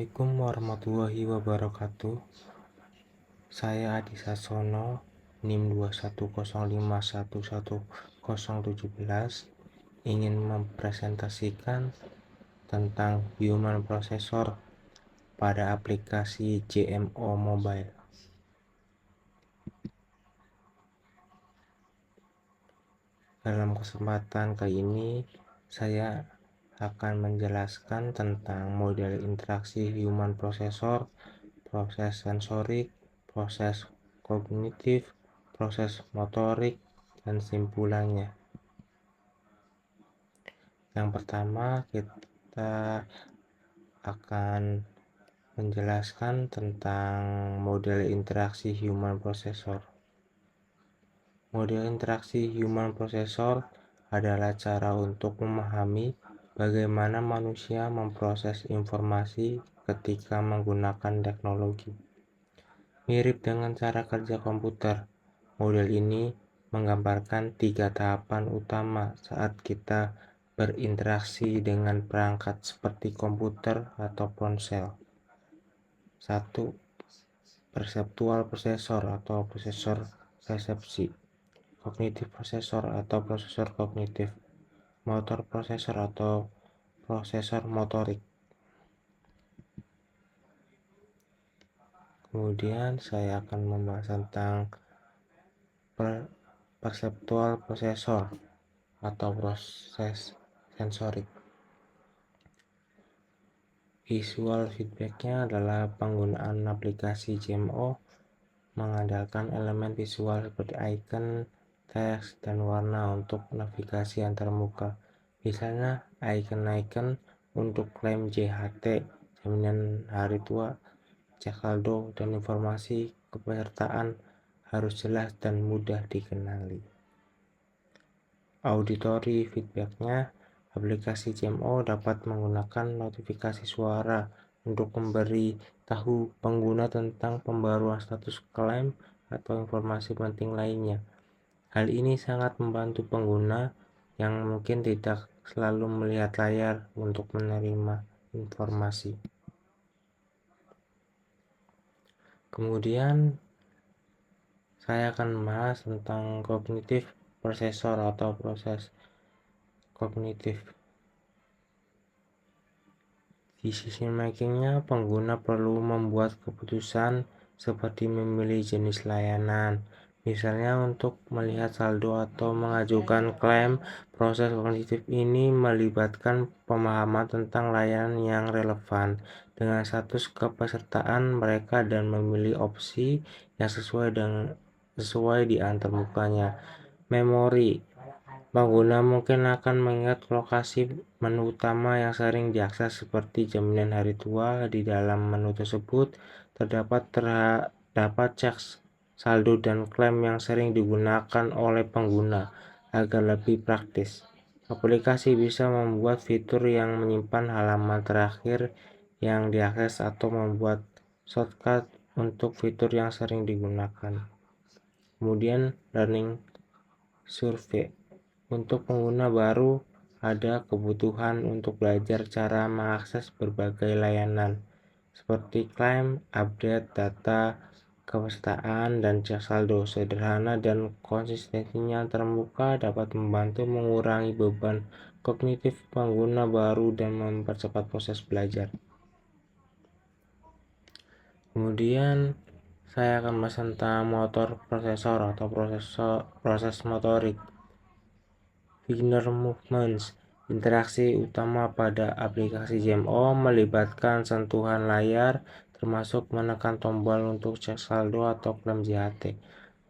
Assalamualaikum warahmatullahi wabarakatuh. Saya Adi Sasono, NIM 210511017, ingin mempresentasikan tentang Human Processor pada aplikasi JMO Mobile. Dalam kesempatan kali ini, saya akan menjelaskan tentang model interaksi human processor, proses sensorik, proses kognitif, proses motorik, dan simpulannya. Yang pertama, kita akan menjelaskan tentang model interaksi human processor. Model interaksi human processor adalah cara untuk memahami bagaimana manusia memproses informasi ketika menggunakan teknologi. Mirip dengan cara kerja komputer, model ini menggambarkan 3 tahapan utama saat kita berinteraksi dengan perangkat seperti komputer atau ponsel. 1. Perseptual prosesor atau prosesor resepsi, kognitif prosesor atau prosesor kognitif, motor prosesor atau prosesor motorik. Kemudian saya akan membahas tentang perseptual prosesor atau proses sensorik. Visual feedbacknya adalah penggunaan aplikasi JMO mengandalkan elemen visual seperti icon, teks, dan warna untuk navigasi antar muka. Misalnya icon-icon untuk klaim JHT, jaminan hari tua, cek saldo, dan informasi kepesertaan harus jelas dan mudah dikenali. Auditory feedbacknya, aplikasi JMO dapat menggunakan notifikasi suara untuk memberi tahu pengguna tentang pembaruan status klaim atau informasi penting lainnya. Hal ini sangat membantu pengguna yang mungkin tidak selalu melihat layar untuk menerima informasi. Kemudian saya akan membahas tentang kognitif prosesor atau proses kognitif. Decision makingnya, pengguna perlu membuat keputusan seperti memilih jenis layanan, misalnya untuk melihat saldo atau mengajukan klaim. Proses kognitif ini melibatkan pemahaman tentang layanan yang relevan dengan status kepesertaan mereka dan memilih opsi yang sesuai di antarmukanya. Memori, pengguna mungkin akan mengingat lokasi menu utama yang sering diakses seperti jaminan hari tua. Di dalam menu tersebut terdapat cek saldo dan klaim yang sering digunakan oleh pengguna. Agar lebih praktis, aplikasi bisa membuat fitur yang menyimpan halaman terakhir yang diakses atau membuat shortcut untuk fitur yang sering digunakan. Kemudian learning survey. Untuk pengguna baru, ada kebutuhan untuk belajar cara mengakses berbagai layanan seperti klaim, update data, kepesertaan, dan cek saldo. Sederhana dan konsistensinya terbuka dapat membantu mengurangi beban kognitif pengguna baru dan mempercepat proses belajar. Kemudian saya akan membahas tentang motor prosesor atau proses motorik. Finger movements. Interaksi utama pada aplikasi JMO melibatkan sentuhan layar, termasuk menekan tombol untuk cek saldo atau klaim JHT.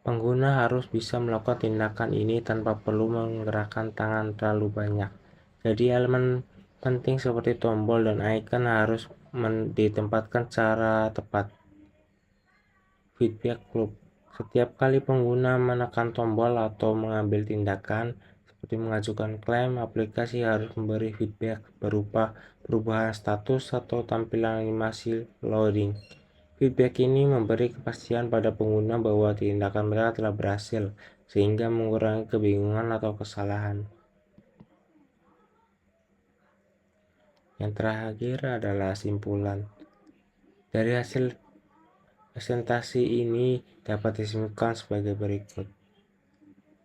Pengguna harus bisa melakukan tindakan ini tanpa perlu menggerakkan tangan terlalu banyak. Jadi elemen penting seperti tombol dan icon harus ditempatkan secara tepat. Feedback loop. Setiap kali pengguna menekan tombol atau mengambil tindakan seperti mengajukan klaim, aplikasi harus memberi feedback berupa perubahan status atau tampilan animasi loading. Feedback ini memberi kepastian pada pengguna bahwa tindakan mereka telah berhasil, sehingga mengurangi kebingungan atau kesalahan. Yang terakhir adalah simpulan. Dari hasil presentasi ini dapat disimpulkan sebagai berikut.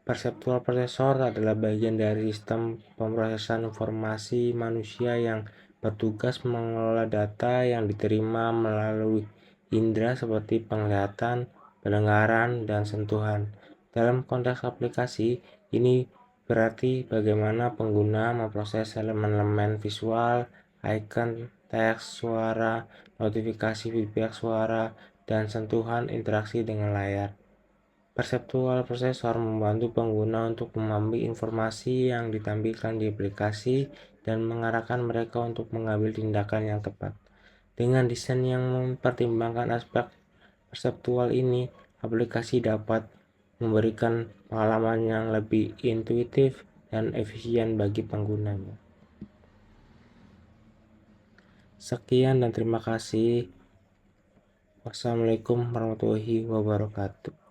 Perceptual processor adalah bagian dari sistem pemrosesan informasi manusia yang bertugas mengelola data yang diterima melalui indera seperti penglihatan, pendengaran, dan sentuhan. Dalam konteks aplikasi, ini berarti bagaimana pengguna memproses elemen-elemen visual, icon, teks, suara, notifikasi feedback suara, dan sentuhan interaksi dengan layar. Perceptual processor membantu pengguna untuk memahami informasi yang ditampilkan di aplikasi dan mengarahkan mereka untuk mengambil tindakan yang tepat. Dengan desain yang mempertimbangkan aspek perseptual ini, aplikasi dapat memberikan pengalaman yang lebih intuitif dan efisien bagi penggunanya. Sekian dan terima kasih. Wassalamualaikum warahmatullahi wabarakatuh.